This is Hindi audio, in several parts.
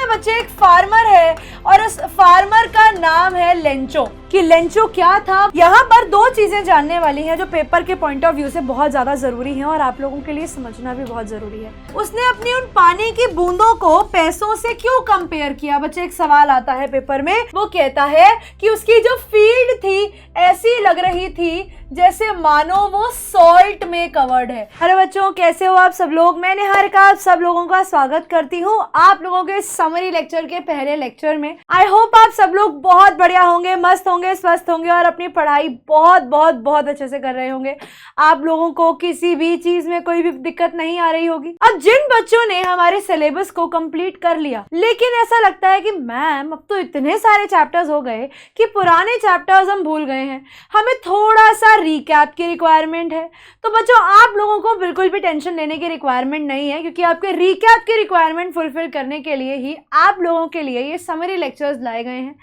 में बच्चे एक फार्मर है और उस फार्मर का नाम है लेंचो। कि लेंचो क्या था, यहाँ पर दो चीजें जानने वाली हैं जो पेपर के पॉइंट ऑफ व्यू से बहुत ज्यादा जरूरी हैं और आप लोगों के लिए समझना भी बहुत जरूरी है। उसने अपनी उन पानी की बूंदों को पैसों से क्यों कंपेयर किया। बच्चे एक सवाल आता है पेपर में, वो कहता है कि उसकी जो फील्ड थी ऐसी लग रही थी जैसे मानो वो सॉल्ट में कवर्ड है। हेलो बच्चों, कैसे हो आप सब लोग। मैं निहारिका आप सब लोगों का स्वागत करती हूँ आप लोगों के समरी लेक्चर के पहले लेक्चर में। आई होप आप सब लोग बहुत बढ़िया होंगे, मस्त होंगे, स्वस्थ होंगे और अपनी पढ़ाई बहुत बहुत बहुत अच्छे से कर रहे होंगे। आप लोगों को किसी भी चीज में कोई भी दिक्कत नहीं आ रही होगी। अब जिन बच्चों ने हमारे सिलेबस को कंप्लीट कर लिया लेकिन ऐसा लगता है कि मैम अब तो इतने सारे चैप्टर्स हो गए कि पुराने चैप्टर्स हम भूल गए हैं, हमें थोड़ा सा रिकैप की रिक्वायरमेंट है। तो बच्चों आप लोगों को बिल्कुल भी टेंशन लेने की रिक्वायरमेंट नहीं है, क्योंकि आपके रिकैप की रिक्वायरमेंट फुलफिल करने के लिए ही आप लोगों के लिए ये समरी लेक्चर्स लाए गए हैं,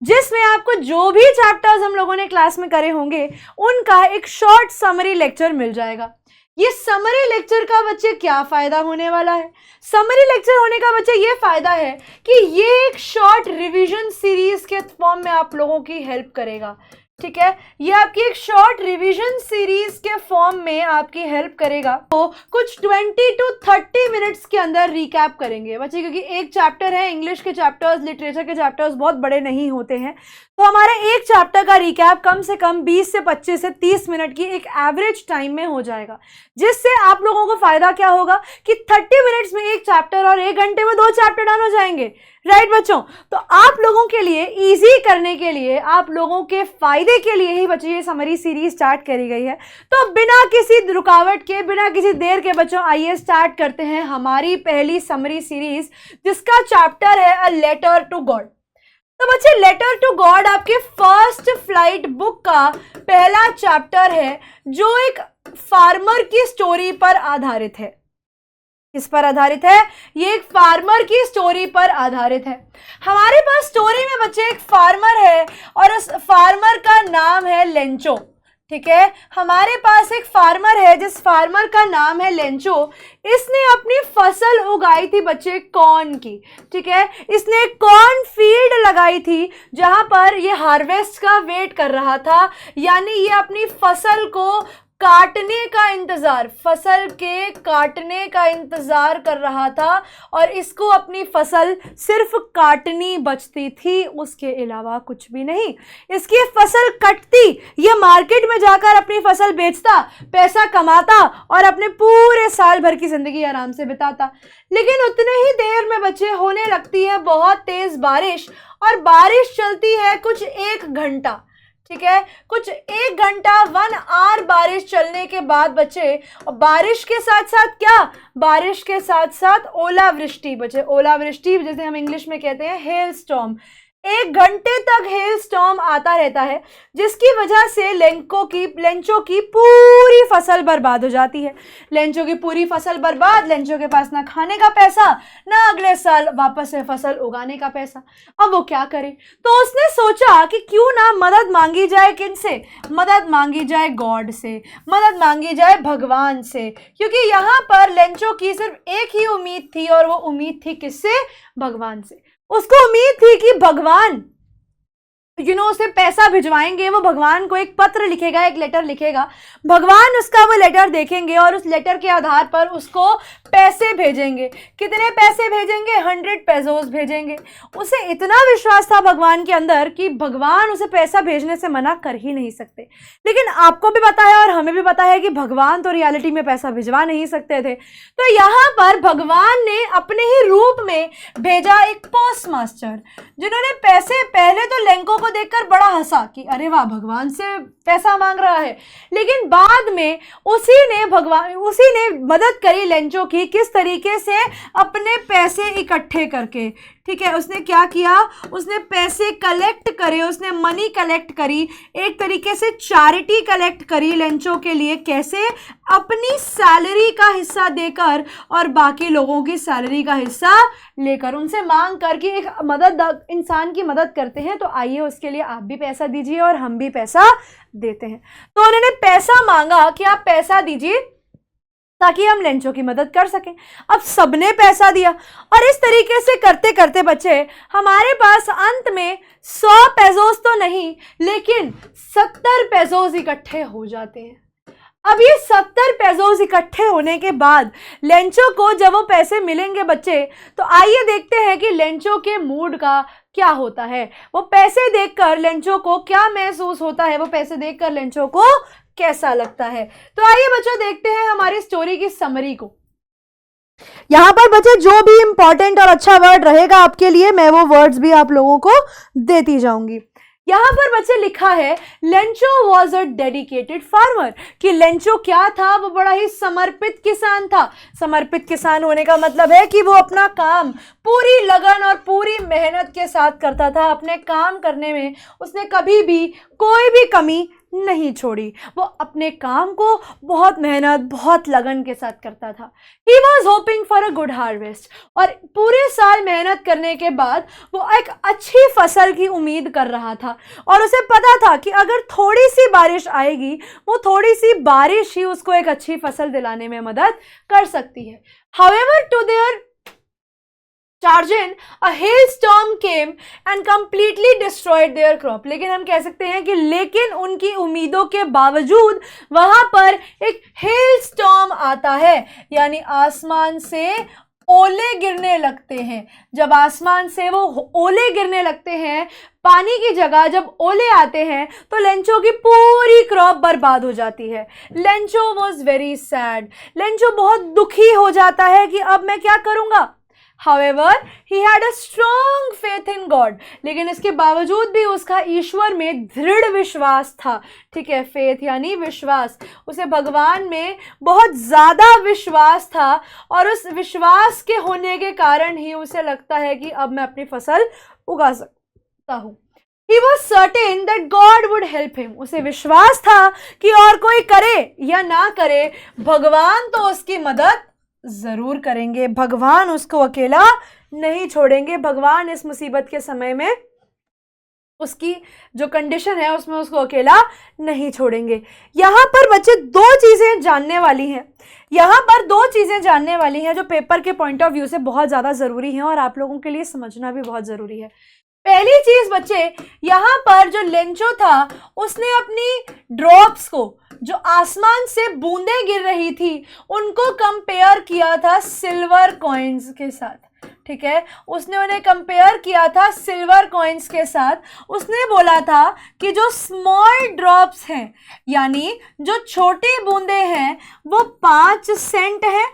जिसमें आपको जो भी चैप्टर्स हम लोगों ने क्लास में करे होंगे उनका एक शॉर्ट समरी लेक्चर मिल जाएगा। ये समरी लेक्चर का बच्चे क्या फायदा होने वाला है। समरी लेक्चर होने का बच्चे ये फायदा है कि ये एक शॉर्ट रिवीजन सीरीज के फॉर्म में आप लोगों की हेल्प करेगा। ठीक है, ये आपकी एक शॉर्ट रिवीजन सीरीज के फॉर्म में आपकी हेल्प करेगा। तो कुछ 20 to 30 मिनट्स के अंदर रिकैप करेंगे बच्चे, क्योंकि एक चैप्टर है, इंग्लिश के चैप्टर्स, लिटरेचर के चैप्टर्स बहुत बड़े नहीं होते हैं, तो हमारा एक चैप्टर का रिकैप कम से कम 20 से 25 से 30 मिनट की एक एवरेज टाइम में हो जाएगा। जिससे आप लोगों को फायदा क्या होगा कि 30 मिनट्स में एक चैप्टर और 1 घंटे में 2 चैप्टर डन हो जाएंगे। राइट बच्चों, तो आप लोगों के लिए इजी करने के लिए, आप लोगों के फायदे के लिए ही बच्चों ये समरी सीरीज स्टार्ट करी गई है। तो बिना किसी रुकावट के, बिना किसी देर के बच्चों आइए स्टार्ट करते हैं हमारी पहली समरी सीरीज, जिसका चैप्टर है अ लेटर टू गॉड। तो बच्चे लेटर टू गॉड आपके फर्स्ट फ्लाइट बुक का पहला चैप्टर है, जो एक फार्मर की स्टोरी पर आधारित है। किस पर आधारित है? ये एक फार्मर की स्टोरी पर आधारित है। हमारे पास स्टोरी में बच्चे एक फार्मर है और उस फार्मर का नाम है लेंचो। ठीक है, हमारे पास एक फार्मर है जिस फार्मर का नाम है लेंचो। इसने अपनी फसल उगाई थी बच्चे कॉर्न की। ठीक है, इसने कॉर्न फील्ड लगाई थी जहां पर ये हार्वेस्ट का वेट कर रहा था, यानी ये अपनी फसल को काटने का इंतजार, फसल के काटने का इंतजार कर रहा था और इसको अपनी फसल सिर्फ काटनी बचती थी, उसके अलावा कुछ भी नहीं। इसकी फसल कटती, ये मार्केट में जाकर अपनी फसल बेचता, पैसा कमाता और अपने पूरे साल भर की जिंदगी आराम से बिताता। लेकिन उतने ही देर में बच्चे होने लगती है बहुत तेज बारिश, और बारिश चलती है कुछ 1 घंटा। ठीक है, कुछ 1 घंटा 1 आवर बारिश चलने के बाद बच्चे, बारिश के साथ साथ क्या, बारिश के साथ साथ ओलावृष्टि बच्चे, ओलावृष्टि जैसे हम इंग्लिश में कहते हैं हेल स्टॉर्म। 1 घंटे तक हेल स्टॉर्म आता रहता है, जिसकी वजह से लेंचो की पूरी फसल बर्बाद हो जाती है। लेंचो की पूरी फसल बर्बाद, लेंचो के पास ना खाने का पैसा, ना अगले साल वापस से फसल उगाने का पैसा। अब वो क्या करे, तो उसने सोचा कि क्यों ना मदद मांगी जाए। किनसे? मदद मांगी जाए गॉड से, मदद मांगी जाए भगवान से, क्योंकि यहाँ पर लेंचो की सिर्फ एक ही उम्मीद थी, और वो उम्मीद थी किससे? भगवान से। उसको उम्मीद थी कि भगवान उसे पैसा भिजवाएंगे, वो भगवान को एक पत्र लिखेगा, एक लेटर लिखेगा, भगवान उसका वो लेटर देखेंगे और उस लेटर के आधार पर उसको पैसे भेजेंगे। कितने पैसे भेजेंगे? 100 पेसोस भेजेंगे। उसे इतना विश्वास था भगवान के अंदर कि भगवान उसे पैसा भेजने से मना कर ही नहीं सकते। लेकिन आपको भी पता है और हमें भी पता है कि भगवान तो रियलिटी में पैसा भिजवा नहीं सकते थे। तो यहाँ पर भगवान ने अपने ही रूप में भेजा एक पोस्ट मास्टर, जिन्होंने पैसे, पहले तो लेंको को देखकर बड़ा हंसा कि अरे वाह, भगवान से पैसा मांग रहा है, लेकिन बाद में उसी ने मदद करी लेंचो की, किस तरीके से? अपने पैसे इकट्ठे करके। ठीक है, उसने क्या किया? उसने पैसे कलेक्ट करे, उसने मनी कलेक्ट करी, एक तरीके से चैरिटी कलेक्ट करी लेंचो के लिए। कैसे? अपनी सैलरी का हिस्सा देकर और बाकी लोगों की सैलरी का हिस्सा लेकर, उनसे मांग करके एक मदद, इंसान की मदद करते हैं तो आइए उसके लिए आप भी पैसा दीजिए और हम भी पैसा देते हैं। तो उन्होंने पैसा मांगा कि आप पैसा दीजिए ताकि हम लेंचो की मदद कर सकें। अब सबने पैसा दिया और इस तरीके से करते करते बच्चे हमारे पास अंत में 100 पेसोस तो नहीं लेकिन 70 पेसोस इकट्ठे हो जाते हैं। अब ये 70 पेसोस इकट्ठे होने के बाद लेंचो को जब वो पैसे मिलेंगे बच्चे, तो आइए देखते हैं कि लेंचो के मूड का क्या होता है। वो पैसे देखकर लेंचो को क्या महसूस होता है, वो पैसे देखकर लेंचो को कैसा लगता है। तो आइए बच्चों देखते हैं हमारी स्टोरी की समरी को। यहां पर बच्चे जो भी इंपॉर्टेंट और अच्छा वर्ड रहेगा आपके लिए, मैं वो वर्ड्स भी आप लोगों को देती जाऊंगी। यहां पर बच्चे लिखा है Lencho was a dedicated farmer, कि लेंचो क्या था, वो बड़ा ही समर्पित किसान था। समर्पित किसान होने का मतलब है कि वो अपना काम पूरी लगन और पूरी मेहनत के साथ करता था। अपने काम करने में उसने कभी भी कोई भी कमी नहीं छोड़ी। वो अपने काम को बहुत मेहनत बहुत लगन के साथ करता था। He was hoping for a good harvest, और पूरे साल मेहनत करने के बाद वो एक अच्छी फसल की उम्मीद कर रहा था और उसे पता था कि अगर थोड़ी सी बारिश आएगी, वो थोड़ी सी बारिश ही उसको एक अच्छी फसल दिलाने में मदद कर सकती है। However, to their chagrin, a hailstorm came and completely destroyed their crop. लेकिन हम कह सकते हैं कि लेकिन उनकी उम्मीदों के बावजूद वहां पर एक हेलस्टॉर्म आता है, यानी आसमान से ओले गिरने लगते हैं। जब आसमान से वो ओले गिरने लगते हैं, पानी की जगह जब ओले आते हैं, तो लेंचो की पूरी क्रॉप बर्बाद हो जाती है। Lencho was very sad, Lencho बहुत दुखी हो जाता है कि अब मैं क्या करूंगा। However, he had a strong faith in God. लेकिन इसके बावजूद भी उसका ईश्वर में दृढ़ विश्वास था। ठीक है, फेथ यानी विश्वास। उसे भगवान में बहुत ज़्यादा विश्वास था और उस विश्वास के होने के कारण ही उसे लगता है कि अब मैं अपनी फसल उगा सकता हूँ। He was certain that God would help him. उसे विश्वास था कि और कोई करे या ना करे, भगवान तो उसकी मदद जरूर करेंगे। भगवान उसको अकेला नहीं छोड़ेंगे। भगवान इस मुसीबत के समय में उसकी जो कंडीशन है उसमें उसको अकेला नहीं छोड़ेंगे। यहाँ पर बच्चे दो चीजें जानने वाली हैं। यहाँ पर दो चीजें जानने वाली हैं जो पेपर के पॉइंट ऑफ व्यू से बहुत ज्यादा जरूरी हैं और आप लोगों के लिए समझना भी बहुत जरूरी है। पहली चीज बच्चे, यहाँ पर जो लेंचो था उसने अपनी ड्रॉप्स को, जो आसमान से बूंदें गिर रही थी, उनको कंपेयर किया था सिल्वर कॉइन्स के साथ। ठीक है, उसने उन्हें कंपेयर किया था सिल्वर कॉइन्स के साथ। उसने बोला था कि जो स्मॉल ड्रॉप्स हैं, यानी जो छोटी बूंदें हैं, वो 5 सेंट हैं,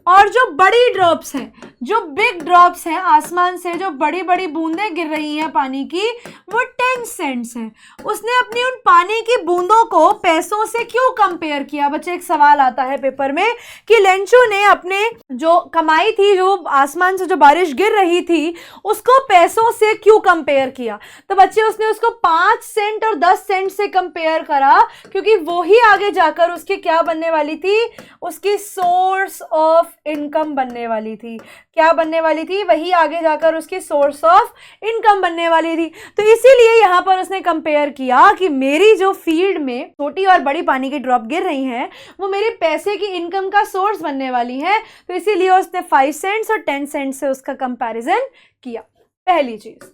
और जो बड़ी ड्रॉप्स हैं, जो बिग ड्रॉप्स हैं, आसमान से जो बड़ी बड़ी बूंदें गिर रही हैं पानी की, वो 10 सेंट्स हैं। उसने अपनी उन पानी की बूंदों को पैसों से क्यों कंपेयर किया। बच्चे एक सवाल आता है पेपर में कि लेंचो ने अपने जो कमाई थी, जो आसमान से जो बारिश गिर रही थी, उसको पैसों से क्यों कंपेयर किया। तो बच्चे उसने उसको 5 सेंट और 10 सेंट से कंपेयर करा, क्योंकि वो ही आगे जाकर उसकी क्या बनने वाली थी, उसकी सोर्स ऑफ इनकम बनने वाली थी। क्या बनने वाली थी, वही आगे जाकर उसकी सोर्स ऑफ इनकम बनने वाली थी। तो इसीलिए यहाँ पर उसने कंपेयर किया कि मेरी जो फील्ड में छोटी और बड़ी पानी की ड्रॉप गिर रही हैं, वो मेरे पैसे की इनकम का सोर्स बनने वाली है। तो इसीलिए उसने 5 सेंट्स और 10 सेंट से उसका कंपैरिजन किया। पहली चीज।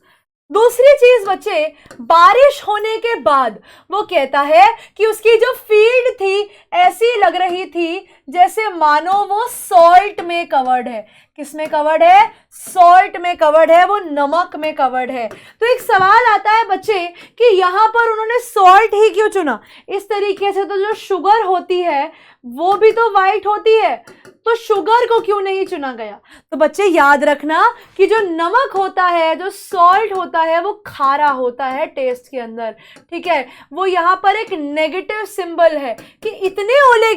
दूसरी चीज बच्चे, बारिश होने के बाद वो कहता है कि उसकी जो फील्ड थी ऐसी लग रही थी जैसे मानो वो सॉल्ट में कवर्ड है। किस में कवर्ड है, सॉल्ट में कवर्ड है, वो नमक में कवर्ड है। तो एक सवाल आता है बच्चे कि यहाँ पर उन्होंने सॉल्ट ही क्यों चुना। इस तरीके से तो जो शुगर होती है वो भी तो वाइट होती है, तो शुगर को क्यों नहीं चुना गया। तो बच्चे याद रखना कि जो नमक होता है, जो सॉल्ट होता है, वो खारा होता है टेस्ट के अंदर। ठीक है, वो यहाँ पर एक नेगेटिव सिंबल है कि इतने ओले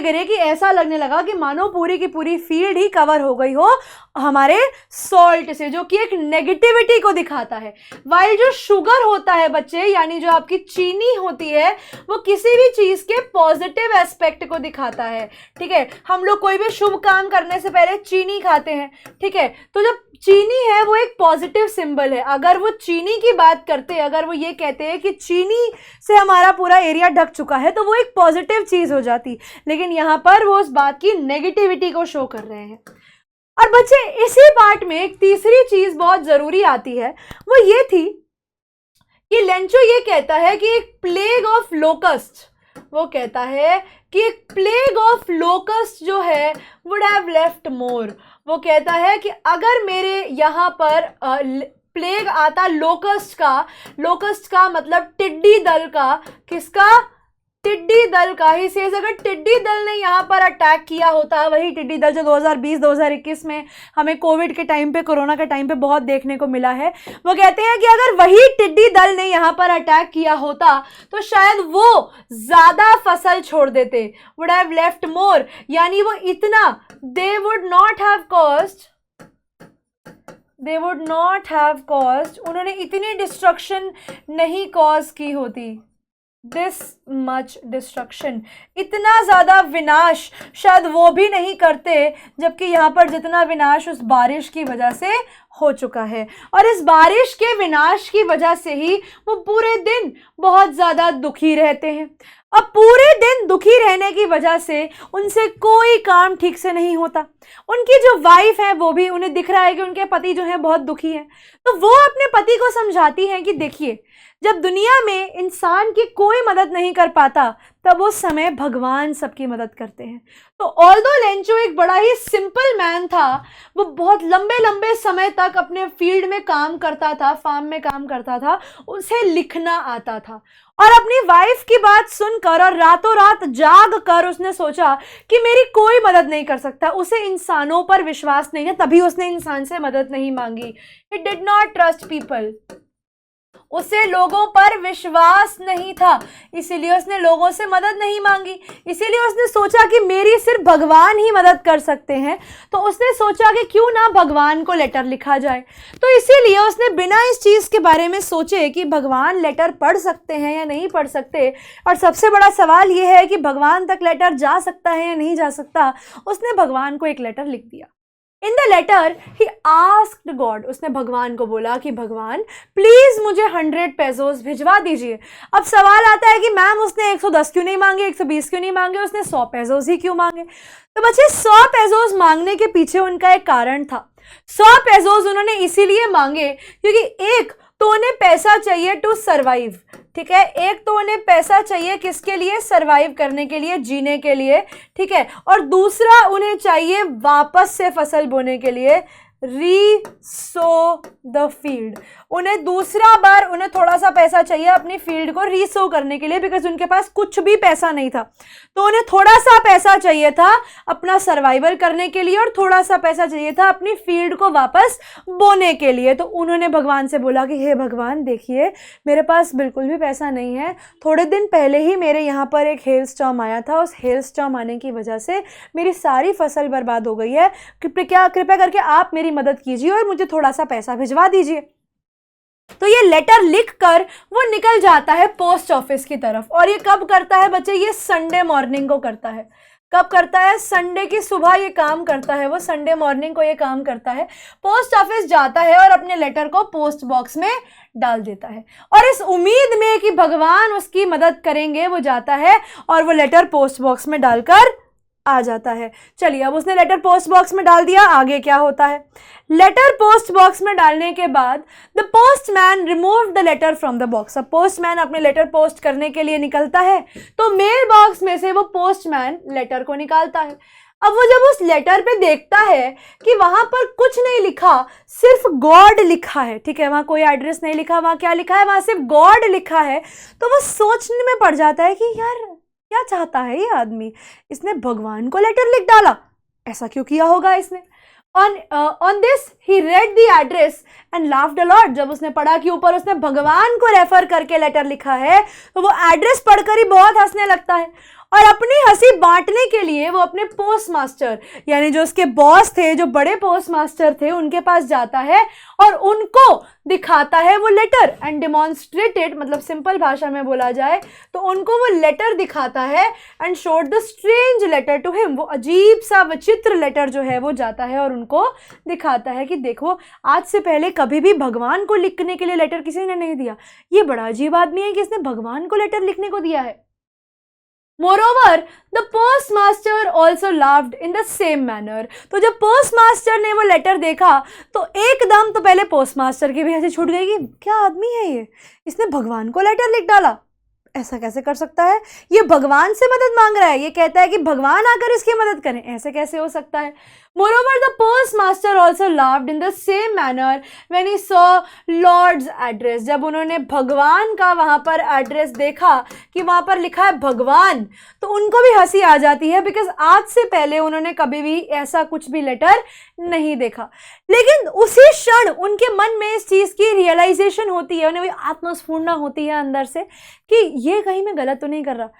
गिरे कि ऐसा लगने लगा कि मानो पूरी की पूरी फील्ड ही कवर हो गई हो हमारे सॉल्ट से, जो कि एक नेगेटिविटी को दिखाता है। वाइल जो शुगर होता है बच्चे, यानी जो आपकी चीनी होती है, वो किसी भी चीज के पॉजिटिव एस्पेक्ट को दिखाता है। ठीक है, हम लोग लोग कोई भी शुभ काम करने से पहले चीनी खाते हैं, ठीक है। तो जब चीनी है वो एक पॉजिटिव सिंबल है, अगर वो चीनी की बात करते, अगर वो ये कहते हैं कि चीनी से हमारा पूरा एरिया ढक चुका है, तो वो एक पॉजिटिव चीज हो जाती, लेकिन यहाँ पर वो उस बात की नेगेटिविटी को शो कर रहे हैं। और बच्चे इसी पार्ट में एक तीसरी चीज बहुत जरूरी आती है, वो ये थी कि लेंचो ये कहता है कि एक प्लेग ऑफ लोकस्ट, वो कहता है कि एक प्लेग ऑफ लोकस्ट जो है वुड हैव लेफ्ट मोर। वो कहता है कि अगर मेरे यहाँ पर प्लेग आता लोकस्ट का मतलब टिड्डी दल का, किसका? टिड्डी दल का ही। सेज अगर टिड्डी दल ने यहाँ पर अटैक किया होता, वही टिड्डी दल जो 2020-2021 में हमें कोविड के टाइम पे, कोरोना के टाइम पे बहुत देखने को मिला है, वो कहते हैं कि अगर वही टिड्डी दल ने यहाँ पर अटैक किया होता तो शायद वो ज्यादा फसल छोड़ देते, वुड हैव लेफ्ट मोर, यानी वो इतना, they would not have caused, उन्होंने इतनी डिस्ट्रक्शन नहीं कॉज की होती, दिस मच डिस्ट्रक्शन, इतना ज़्यादा विनाश शायद वो भी नहीं करते, जबकि यहाँ पर जितना विनाश उस बारिश की वजह से हो चुका है। और इस बारिश के विनाश की वजह से ही वो पूरे दिन बहुत ज़्यादा दुखी रहते हैं। अब पूरे दिन दुखी रहने की वजह से उनसे कोई काम ठीक से नहीं होता। उनकी जो वाइफ है वो भी, उन्हें दिख रहा है कि उनके पति जो है बहुत दुखी हैं, तो वो अपने पति को समझाती हैं कि देखिए, जब दुनिया में इंसान की कोई मदद नहीं कर पाता, तब उस समय भगवान सबकी मदद करते हैं। तो ऑल्दो लेंचो एक बड़ा ही सिंपल मैन था, वो बहुत लंबे लंबे समय तक अपने फील्ड में काम करता था, फार्म में काम करता था, उसे लिखना आता था, और अपनी वाइफ की बात सुनकर और रातों रात जाग कर उसने सोचा कि मेरी कोई मदद नहीं कर सकता। उसे इंसानों पर विश्वास नहीं है, तभी उसने इंसान से मदद नहीं मांगी। He did not trust people, उसे लोगों पर विश्वास नहीं था, इसीलिए उसने लोगों से मदद नहीं मांगी। इसीलिए उसने सोचा कि मेरी सिर्फ भगवान ही मदद कर सकते हैं, तो उसने सोचा कि क्यों ना भगवान को लेटर लिखा जाए। तो इसीलिए उसने बिना इस चीज़ के बारे में सोचे कि भगवान लेटर पढ़ सकते हैं या नहीं पढ़ सकते, और सबसे बड़ा सवाल यह है कि भगवान तक लेटर जा सकता है या नहीं जा सकता, उसने भगवान को एक लेटर लिख दिया। In the letter he asked God, उसने भगवान को बोला कि भगवान प्लीज मुझे 100 पेसोस भिजवा दीजिए। अब सवाल आता है कि मैम उसने 110 क्यों नहीं मांगे, 120 क्यों नहीं मांगे, उसने 100 पेसोस ही क्यों मांगे? तो बच्चे 100 पेसोस मांगने के पीछे उनका एक कारण था। 100 पेसोस उन्होंने इसीलिए मांगे क्योंकि एक तो उन्हें पैसा चाहिए टू सर्वाइव, ठीक है, एक तो उन्हें पैसा चाहिए किसके लिए? सर्वाइव करने के लिए, जीने के लिए, ठीक है, और दूसरा उन्हें चाहिए वापस से फसल बोने के लिए, रीसो द फील्ड। उन्हें दूसरा बार उन्हें थोड़ा सा पैसा चाहिए अपनी फील्ड को रीसो करने के लिए, बिकॉज उनके पास कुछ भी पैसा नहीं था, तो उन्हें थोड़ा सा पैसा चाहिए था अपना सर्वाइवल करने के लिए, और थोड़ा सा पैसा चाहिए था अपनी फील्ड को वापस बोने के लिए। तो उन्होंने भगवान से बोला कि हे भगवान, देखिए मेरे पास बिल्कुल भी पैसा नहीं है, थोड़े दिन पहले ही मेरे यहाँ पर एक हेल स्टॉर्म आया था, उस हेल स्टॉर्म आने की वजह से मेरी सारी फसल बर्बाद हो गई है, कृपया करके आप मेरी मदद कीजिए और मुझे थोड़ा सा पैसा भिजवा दीजिए। तो ये लेटर लिखकर वो निकल जाता है पोस्ट ऑफिस की तरफ, और ये कब करता है बच्चे? ये संडे मॉर्निंग को करता है। कब करता है? संडे की सुबह ये काम करता है, वो संडे मॉर्निंग को ये काम करता है। पोस्ट ऑफिस जाता है और अपने लेटर को पोस्ट बॉक्स में डाल देता है, और इस उम्मीद में कि भगवान उसकी मदद करेंगे वो जाता है और वो लेटर पोस्ट बॉक्स में डालकर आ जाता है। चलिए, अब उसने लेटर पोस्ट बॉक्स में डाल दिया, आगे क्या होता है? लेटर पोस्ट बॉक्स में डालने के बाद the postman remove the letter from the box. अब पोस्टमैन अपने लेटर पोस्ट करने के लिए निकलता है, तो मेल बॉक्स में से वो पोस्टमैन लेटर को निकालता है। अब वो जब उस लेटर पे देखता है कि वहां पर कुछ नहीं लिखा, सिर्फ गॉड लिखा है, ठीक है, वहां कोई एड्रेस नहीं लिखा, वहां क्या लिखा है? वहां सिर्फ गॉड लिखा है। तो वो सोचने में पड़ जाता है कि यार क्या चाहता है ये आदमी, इसने भगवान को लेटर लिख डाला, ऐसा क्यों किया होगा इसने? On this he read the address and laughed a lot। जब उसने पढ़ा कि ऊपर उसने भगवान को रेफर करके लेटर लिखा है, तो वो एड्रेस पढ़कर ही बहुत हंसने लगता है। और अपनी हंसी बांटने के लिए वो अपने पोस्ट मास्टर यानी जो उसके बॉस थे, जो बड़े पोस्ट मास्टर थे, उनके पास जाता है और उनको दिखाता है वो लेटर एंड डेमोन्स्ट्रेटेड, मतलब सिंपल भाषा में बोला जाए तो उनको वो लेटर दिखाता है and showed the strange letter to him. वो अजीब सा विचित्र लेटर जो है वो जाता है और उनको दिखाता है कि देखो, आज से पहले कभी भी भगवान को लिखने के लिए लेटर किसी ने नहीं दिया। ये बड़ा अजीब आदमी है कि इसने भगवान को लेटर लिखने को दिया है। Moreover, the postmaster also laughed in the same manner. तो जब पोस्टमास्टर ने वो लेटर देखा तो एकदम तो पहले पोस्टमास्टर की भी हंसी छूट गई कि क्या आदमी है ये, इसने भगवान को लेटर लिख डाला, ऐसा कैसे कर सकता है, ये भगवान से मदद मांग रहा है, ये कहता है कि भगवान आकर इसकी मदद करें, ऐसे कैसे हो सकता है। Moreover, the postmaster also laughed in the same manner when he saw Lord's address. जब उन्होंने भगवान का वहाँ पर एड्रेस देखा कि वहाँ पर लिखा है भगवान, तो उनको भी हंसी आ जाती है, बिकॉज आज से पहले उन्होंने कभी भी ऐसा कुछ भी लेटर नहीं देखा। लेकिन उसी क्षण उनके मन में इस चीज़ की रियलाइजेशन होती है, उन्हें भी आत्मस्फूर्णा होती है अंदर से कि ये कहीं मैं गलत तो नहीं कर रहा।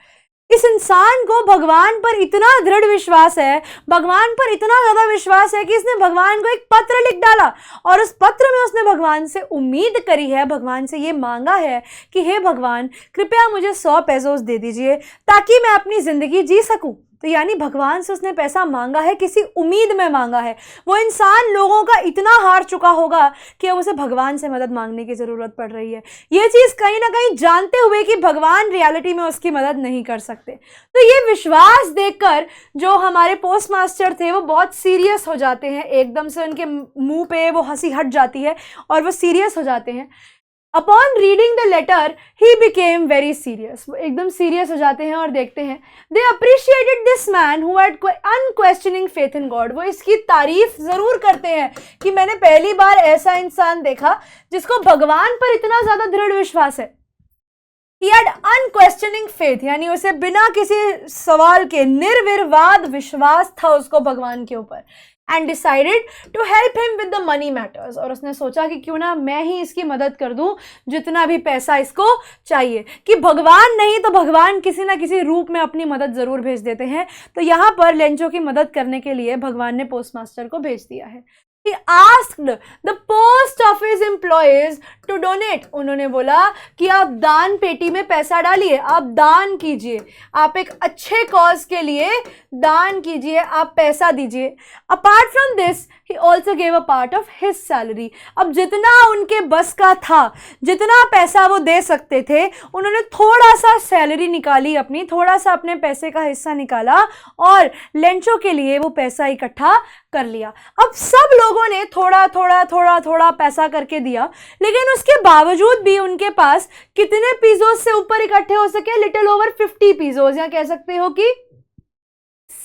इस इंसान को भगवान पर इतना दृढ़ विश्वास है, भगवान पर इतना ज़्यादा विश्वास है कि इसने भगवान को एक पत्र लिख डाला और उस पत्र में उसने भगवान से उम्मीद करी है, भगवान से ये मांगा है कि हे भगवान, कृपया मुझे 100 पैसों दे दीजिए ताकि मैं अपनी ज़िंदगी जी सकूं। तो यानी भगवान से उसने पैसा मांगा है, किसी उम्मीद में मांगा है। वो इंसान लोगों का इतना हार चुका होगा कि अब उसे भगवान से मदद मांगने की ज़रूरत पड़ रही है, ये चीज़ कहीं ना कहीं जानते हुए कि भगवान रियलिटी में उसकी मदद नहीं कर सकते। तो ये विश्वास देखकर जो हमारे पोस्ट मास्टर थे वो बहुत सीरियस हो जाते हैं, एकदम से उनके मुंह पे वो हंसी हट जाती है और वो सीरियस हो जाते हैं। Upon reading the letter, he became very serious. वो एकदम सीरियस हो जाते हैं और देखते हैं they appreciated this man who had unquestioning faith in God. वो इसकी तारीफ ज़रूर करते हैं कि मैंने पहली बार ऐसा इंसान देखा जिसको भगवान पर इतना ज़्यादा दृढ़ विश्वास है। He had unquestioning faith, यानी उसे बिना किसी सवाल के निर्विवाद विश्वास था उसको भगवान के ऊपर। And decided to help him with the money matters. और उसने सोचा कि क्यों ना मैं ही इसकी मदद कर दूं, जितना भी पैसा इसको चाहिए, कि भगवान नहीं तो भगवान किसी ना किसी रूप में अपनी मदद ज़रूर भेज देते हैं। तो यहाँ पर लेंचो की मदद करने के लिए भगवान ने पोस्टमास्टर को भेज दिया है। He asked the post office employees to donate. उन्होंने बोला कि आप दान पेटी में पैसा डालिए, आप दान कीजिए, आप एक अच्छे कॉज के लिए दान कीजिए, आप पैसा दीजिए। Apart from this, he also gave a part of his salary. अब जितना उनके बस का था, जितना पैसा वो दे सकते थे, उन्होंने थोड़ा सा सैलरी निकाली अपनी, थोड़ा सा अपने पैसे का हिस्सा निकाला और लेंचो के लिए वो पैसा इकट्ठा कर लिया। अब सब लोगों ने थोड़ा थोड़ा थोड़ा थोड़ा पैसा करके दिया, लेकिन उसके बावजूद भी उनके पास कितने पीसोस से ऊपर इकट्ठे हो सके? लिटिल ओवर 50 पीसोस, या कह सकते हो कि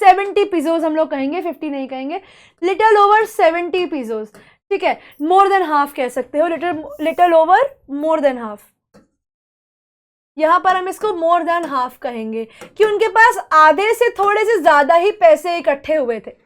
70 पीसोस हम लोग कहेंगे, 50 नहीं कहेंगे, लिटिल ओवर 70 पीसोस, ठीक है, मोर देन हाफ कह सकते हो, little over more than half. यहां पर हम इसको मोर देन हाफ कहेंगे कि उनके पास आधे से थोड़े से ज्यादा ही पैसे इकट्ठे हुए थे।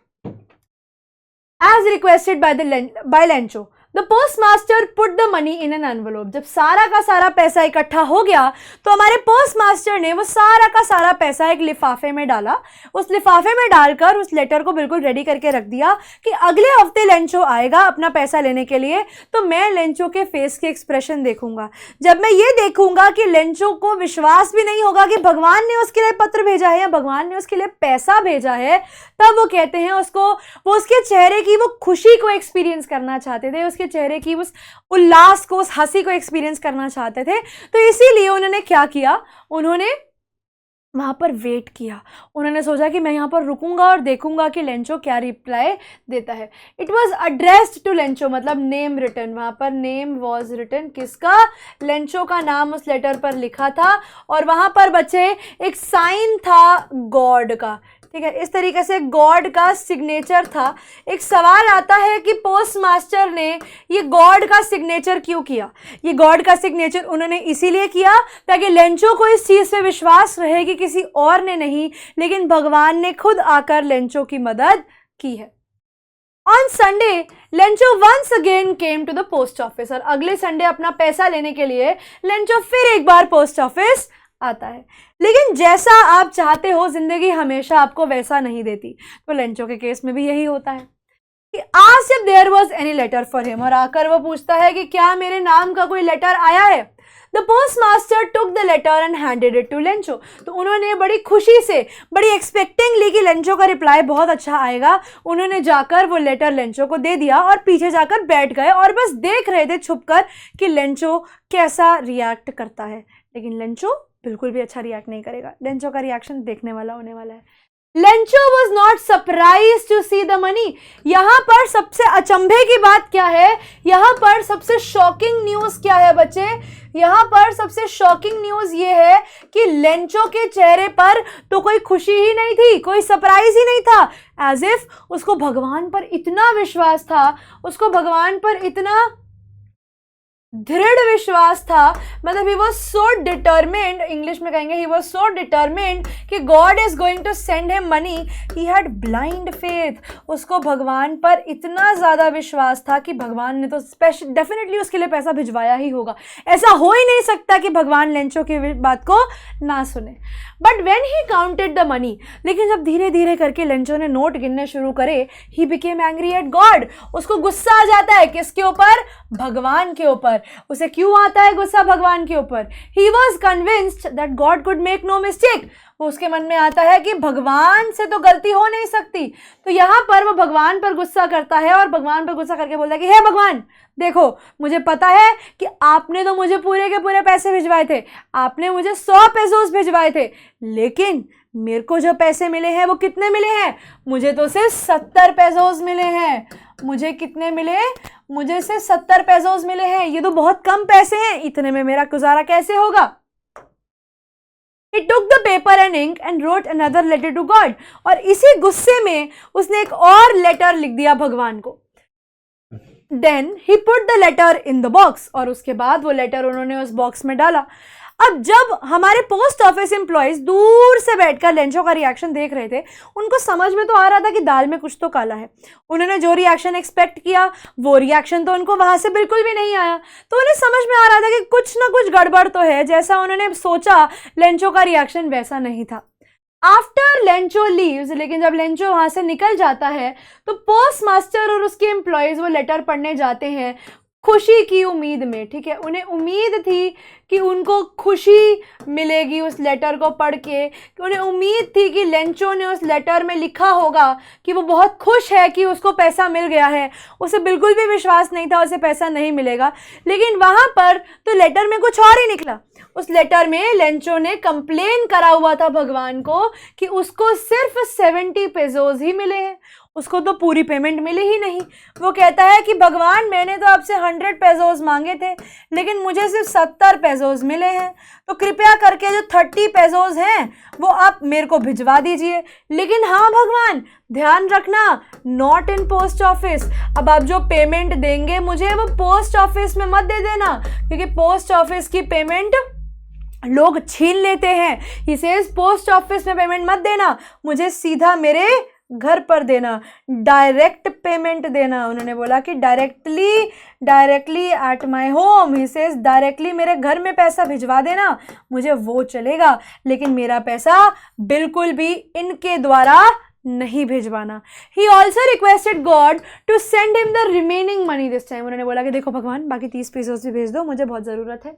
As requested by Lencho, the postmaster put the money in an envelope. जब सारा का सारा पैसा इकट्ठा हो गया तो हमारे पोस्ट मास्टर ने वो सारा का सारा पैसा एक लिफाफे में डाला। उस लिफाफे में डालकर उस लेटर को बिल्कुल रेडी करके रख दिया कि अगले हफ्ते लेंचो आएगा अपना पैसा लेने के लिए, तो मैं लेंचो के फेस के एक्सप्रेशन देखूंगा। जब मैं ये देखूंगा कि लेंचो को विश्वास भी नहीं होगा कि भगवान ने उसके लिए पत्र भेजा है या भगवान ने उसके लिए पैसा भेजा है, तब वो कहते हैं वो उसके चेहरे की वो खुशी को एक्सपीरियंस करना चाहते थे, उसके चेहरे की उस उल्लास को, उस हंसी को एक्सपीरियंस करना चाहते थे। तो इसीलिए उन्होंने क्या किया, उन्होंने वहां पर वेट किया। उन्होंने सोचा कि मैं यहाँ पर रुकूंगा और देखूंगा कि लेंचो क्या रिप्लाई देता है। It was addressed to Lencho, मतलब नेम रिटन, वहां पर नेम वॉज रिटन, किसका? लेंचो का नाम उस लेटर पर लिखा था और वहां पर बच्चे एक साइन था गॉड का, ठीक है, इस तरीके से गॉड का सिग्नेचर था। एक सवाल आता है कि पोस्ट मास्टर ने ये गॉड का सिग्नेचर क्यों किया? ये गॉड का सिग्नेचर उन्होंने इसीलिए किया ताकि लेंचो को इस चीज़ पे विश्वास रहे कि किसी और ने नहीं, लेकिन भगवान ने खुद आकर लेंचो की मदद की है। On Sunday Lencho once again came to the post office, और अगले संडे अपना पैसा लेने के लिए लेंचो फिर एक बार पोस्ट ऑफिस आता है, लेकिन जैसा आप चाहते हो जिंदगी हमेशा आपको वैसा नहीं देती। तो लेंचो के केस में भी यही होता है कि आज if there was any letter for him, और आकर वो पूछता है कि क्या मेरे नाम का कोई लेटर आया है। The postmaster took the letter and handed it to Lencho. तो उन्होंने बड़ी खुशी से, बड़ी एक्सपेक्टिंगली कि लेंचो का रिप्लाई बहुत अच्छा आएगा, उन्होंने जाकर वो लेटर लेंचो को दे दिया और पीछे जाकर बैठ गए और बस देख रहे थे छुपकर कि लेंचो कैसा रिएक्ट करता है। लेकिन लेंचो बिल्कुल भी अच्छा रिएक्ट नहीं करेगा। लेंचो का रिएक्शन देखने वाला होने वाला है। Lencho was not surprise to see the money. यहां पर सबसे अचंभे की बात क्या है, यहां पर सबसे शॉकिंग न्यूज क्या है बच्चे, यहां पर सबसे शॉकिंग न्यूज ये है कि लेंचो के चेहरे पर तो कोई खुशी ही नहीं थी, कोई सरप्राइज ही नहीं था। एज इफ उसको भगवान पर इतना विश्वास था, उसको भगवान पर इतना दृढ़ विश्वास था, मतलब he was so determined, English में कहेंगे ही वॉज सो डिटर्मिन्ड कि God is going to send him money. He had blind faith. उसको भगवान पर इतना ज़्यादा विश्वास था कि भगवान ने तो स्पेशल डेफिनेटली उसके लिए पैसा भिजवाया ही होगा। ऐसा हो ही नहीं सकता कि भगवान लेंचो की बात को ना सुने। But when he counted the money, लेकिन जब धीरे धीरे करके लेंचो ने नोट गिनने शुरू करे, he became angry at God. उसको गुस्सा आ जाता है, किसके ऊपर? भगवान के ऊपर। उसे क्यों आता है गुस्सा भगवान के ऊपर? He was convinced that God could make no mistake. उसके मन में आता है कि भगवान से तो गलती हो नहीं सकती। तो यहाँ पर वो भगवान पर गुस्सा करता है और भगवान पर गुस्सा करके बोलता है कि हे भगवान, देखो मुझे पता है कि आपने तो मुझे पूरे के पूरे पैसे भिजवाए थे, आपने मुझे 100 पेसोस भिजवाए थे, लेकिन मेरे को जो पैसे मिले हैं वो कितने मिले हैं? मुझे तो सिर्फ 70 पेसोस मिले हैं। मुझे कितने मिले? मुझे सिर्फ 70 पेसोस मिले हैं। ये तो बहुत कम पैसे हैं, इतने में मेरा गुजारा कैसे होगा? He took the paper and ink and wrote another letter to God. और इसी गुस्से में उसने एक और लेटर लिख दिया भगवान को। Then he put the letter in the box, और उसके बाद वो लेटर उन्होंने उस बॉक्स में डाला। अब जब हमारे पोस्ट ऑफिस एम्प्लॉयज दूर से बैठकर लेंचो का रिएक्शन देख रहे थे, उनको समझ में तो आ रहा था कि दाल में कुछ तो काला है। उन्होंने जो रिएक्शन एक्सपेक्ट किया वो रिएक्शन तो उनको वहां से बिल्कुल भी नहीं आया। तो उन्हें समझ में आ रहा था कि कुछ ना कुछ गड़बड़ तो है। जैसा उन्होंने सोचा, लेंचो का रिएक्शन वैसा नहीं था। आफ्टर लेंचो लीव्स, लेकिन जब लेंचो वहां से निकल जाता है तो पोस्ट मास्टर और उसके एम्प्लॉयज वो लेटर पढ़ने जाते हैं खुशी की उम्मीद में। ठीक है, उन्हें उम्मीद थी कि उनको खुशी मिलेगी उस लेटर को पढ़ के, कि उन्हें उम्मीद थी कि लेंचो ने उस लेटर में लिखा होगा कि वो बहुत खुश है कि उसको पैसा मिल गया है। उसे बिल्कुल भी विश्वास नहीं था उसे पैसा नहीं मिलेगा, लेकिन वहाँ पर तो लेटर में कुछ और ही निकला। उस लेटर में लेंचो ने कंप्लेन करा हुआ था भगवान को कि उसको सिर्फ 70 पेसोस ही मिले हैं, उसको तो पूरी पेमेंट मिली ही नहीं। वो कहता है कि भगवान, मैंने तो आपसे 100 पेसोस मांगे थे, लेकिन मुझे सिर्फ 70 पेसोस मिले हैं, तो कृपया करके जो 30 पेसोस हैं वो आप मेरे को भिजवा दीजिए। लेकिन हाँ भगवान, ध्यान रखना, नॉट इन पोस्ट ऑफिस। अब आप जो पेमेंट देंगे मुझे वो पोस्ट ऑफिस में मत दे देना, क्योंकि पोस्ट ऑफिस की पेमेंट लोग छीन लेते हैं। ही सेज पोस्ट ऑफिस में पेमेंट मत देना, मुझे सीधा मेरे घर पर देना, डायरेक्ट पेमेंट देना। उन्होंने बोला कि directly at my home. He says directly मेरे घर में पैसा भिजवा देना, मुझे वो चलेगा, लेकिन मेरा पैसा बिल्कुल भी इनके द्वारा नहीं भिजवाना। He also requested God to send him the remaining money this time. उन्होंने बोला कि देखो भगवान, बाकी 30 पेसोस भी भेज दो, मुझे बहुत ज़रूरत है।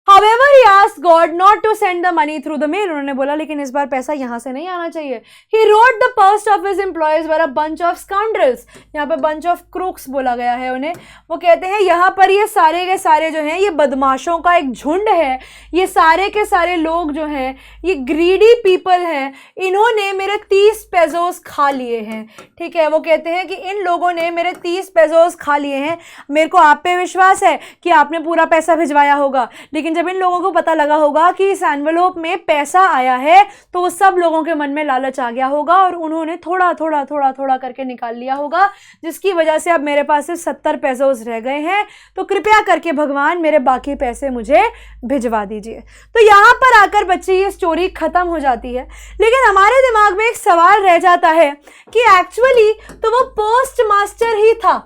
However, he asked God not to send the money through the mail. उन्होंने बोला लेकिन इस बार पैसा यहाँ से नहीं आना चाहिए। He wrote the post office employees were a bunch of scoundrels. यहाँ पे bunch of crooks बोला गया है उन्हें। वो कहते हैं यहाँ पर ये सारे के सारे जो हैं ये बदमाशों का एक झुंड है। ये सारे के सारे लोग जो हैं ये greedy people हैं। इन्होंने मेरे 30 पेसोस खा लिए हैं। ठीक है, वो कहते हैं कि इन लोगों ने मेरे 30 पेसोस खा लिए हैं। मेरे को आप पे विश्वास है कि आपने पूरा पैसा भिजवाया होगा, लेकिन जब इन लोगों को पता लगा होगा कि इस एनवेलोप में पैसा आया है तो वो सब लोगों के मन में लालच आ गया होगा और उन्होंने थोड़ा थोड़ा करके निकाल लिया होगा, जिसकी वजह से अब मेरे पास सिर्फ 70 पेसोस रह गए हैं। तो कृपया करके भगवान मेरे बाकी पैसे मुझे भिजवा दीजिए। तो यहाँ पर आकर बच्चे ये स्टोरी खत्म हो जाती है, लेकिन हमारे दिमाग में एक सवाल रह जाता है कि एक्चुअली तो वो पोस्ट मास्टर ही था।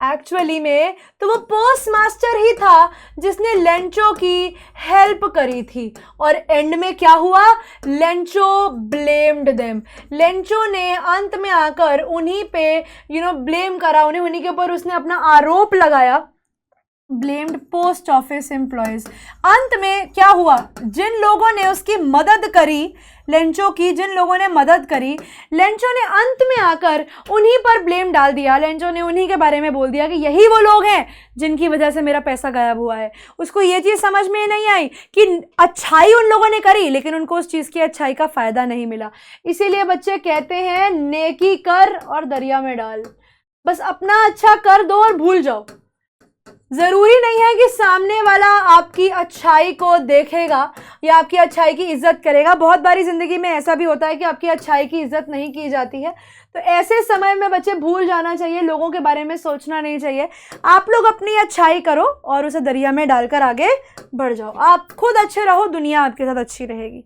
एक्चुअली में तो वो पोस्ट मास्टर ही था जिसने लेंचो की हेल्प करी थी, और एंड में क्या हुआ, लेंचो ब्लेम्ड देम, लेंचो ने अंत में आकर उन्हीं पे ब्लेम करा, उन्हीं के ऊपर उसने अपना आरोप लगाया, ब्लेम्ड पोस्ट ऑफिस एम्प्लॉयज। अंत में क्या हुआ, जिन लोगों ने उसकी मदद करी, लेंचो की जिन लोगों ने मदद करी, लेंचो ने अंत में आकर उन्हीं पर ब्लेम डाल दिया, लेंचो ने उन्हीं के बारे में बोल दिया कि यही वो लोग हैं जिनकी वजह से मेरा पैसा गायब हुआ है। उसको ये चीज़ समझ में नहीं आई कि अच्छाई उन लोगों ने करी लेकिन उनको उस चीज़ की अच्छाई का फ़ायदा नहीं मिला। इसीलिए बच्चे कहते हैं नेकी कर और दरिया में डाल, बस अपना अच्छा कर दो और भूल जाओ। जरूरी नहीं है कि सामने वाला आपकी अच्छाई को देखेगा या आपकी अच्छाई की इज्जत करेगा। बहुत बारी जिंदगी में ऐसा भी होता है कि आपकी अच्छाई की इज्जत नहीं की जाती है, तो ऐसे समय में बच्चे भूल जाना चाहिए, लोगों के बारे में सोचना नहीं चाहिए। आप लोग अपनी अच्छाई करो और उसे दरिया में डालकर आगे बढ़ जाओ। आप खुद अच्छे रहो, दुनिया आपके साथ अच्छी रहेगी।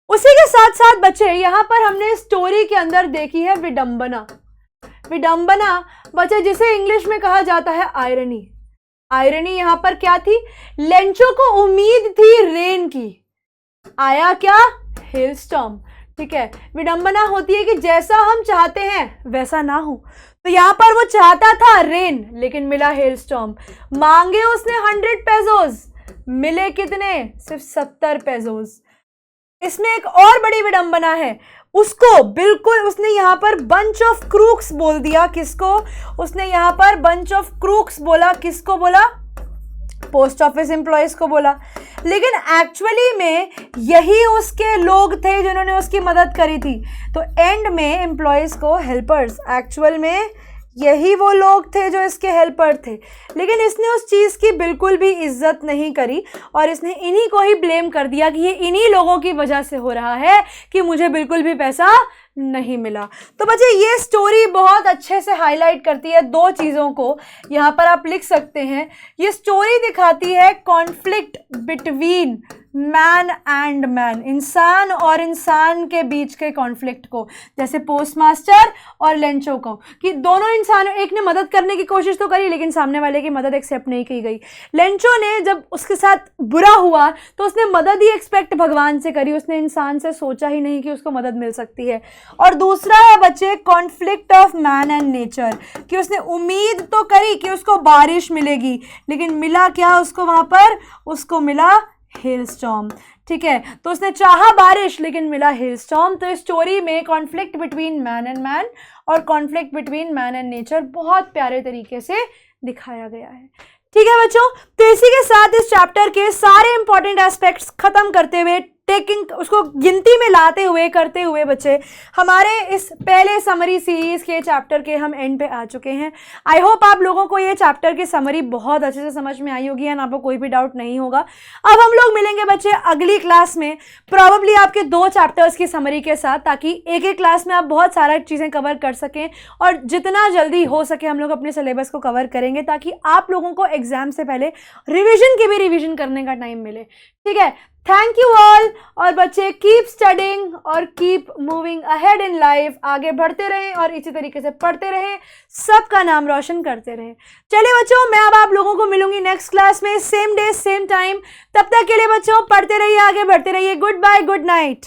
उसी के साथ साथ बच्चे यहाँ पर हमने स्टोरी के अंदर देखी है विडंबना। विडंबना बच्चे जिसे इंग्लिश में कहा जाता है आयरनी। आयरनी यहां पर क्या थी, लेंचो को उम्मीद थी रेन की, आया क्या, हेल स्टॉर्म। ठीक है, विडंबना होती है कि जैसा हम चाहते हैं वैसा ना हो, तो यहां पर वो चाहता था रेन लेकिन मिला हेल स्टॉर्म। मांगे उसने 100 पेसोस, मिले कितने, सिर्फ 70 पेसोस। इसमें एक और बड़ी विडंबना है, उसको बिल्कुल उसने यहां पर बंच ऑफ क्रूक्स बोल दिया। किसको, उसने यहां पर बंच ऑफ क्रूक्स बोला, किसको बोला, पोस्ट ऑफिस एम्प्लॉयज को बोला, लेकिन एक्चुअली में यही उसके लोग थे जिन्होंने उसकी मदद करी थी। तो एंड में एम्प्लॉयज को हेल्पर्स, एक्चुअल में यही वो लोग थे जो इसके हेल्पर थे, लेकिन इसने उस चीज़ की बिल्कुल भी इज्जत नहीं करी और इसने इन्हीं को ही ब्लेम कर दिया कि ये इन्हीं लोगों की वजह से हो रहा है कि मुझे बिल्कुल भी पैसा नहीं मिला। तो बच्चे ये स्टोरी बहुत अच्छे से हाईलाइट करती है दो चीज़ों को, यहाँ पर आप लिख सकते हैं। ये स्टोरी दिखाती है conflict between man and man, इंसान और इंसान के बीच के कॉन्फ्लिक्ट को, जैसे पोस्टमास्टर और लेंचो को, कि दोनों इंसानों, एक ने मदद करने की कोशिश तो करी लेकिन सामने वाले की मदद एक्सेप्ट नहीं की गई। लेंचो ने जब उसके साथ बुरा हुआ तो उसने मदद ही एक्सपेक्ट भगवान से करी, उसने इंसान से सोचा ही नहीं कि उसको मदद मिल सकती है। और दूसरा है बच्चे conflict of man and nature, कि उसने उम्मीद तो करी कि उसको बारिश मिलेगी लेकिन मिला क्या उसको, वहां पर उसको मिला हेल स्टॉर्म। ठीक है, तो उसने चाहा बारिश लेकिन मिला हेल स्टॉर्म। तो इस स्टोरी में conflict between man and man और conflict between man and nature बहुत प्यारे तरीके से दिखाया गया है। ठीक है बच्चों, तो इसी के साथ इस चैप्टर के सारे इंपॉर्टेंट एस्पेक्ट्स खत्म करते हुए, टेकिंग उसको गिनती में लाते हुए, करते हुए बच्चे हमारे इस पहले समरी सीरीज के चैप्टर के हम एंड पे आ चुके हैं। आई होप आप लोगों को ये चैप्टर की समरी बहुत अच्छे से समझ में आई होगी एंड आपको कोई भी डाउट नहीं होगा। अब हम लोग मिलेंगे बच्चे अगली क्लास में, प्रॉबेबली आपके 2 चैप्टर्स की समरी के साथ, ताकि एक एक क्लास में आप बहुत सारा चीज़ें कवर कर सकें और जितना जल्दी हो सके हम लोग अपने सिलेबस को कवर करेंगे ताकि आप लोगों को एग्जाम से पहले रिविजन की भी रिविजन करने का टाइम मिले। ठीक है, थैंक यू ऑल। और बच्चे कीप स्टडिंग और keep moving ahead in life, आगे बढ़ते रहें और इसी तरीके से पढ़ते रहें, सबका नाम रोशन करते रहें। चलिए बच्चों, मैं अब आप लोगों को मिलूंगी नेक्स्ट क्लास में, सेम डे सेम टाइम। तब तक के लिए बच्चों पढ़ते रहिए, आगे बढ़ते रहिए। Goodbye, good night.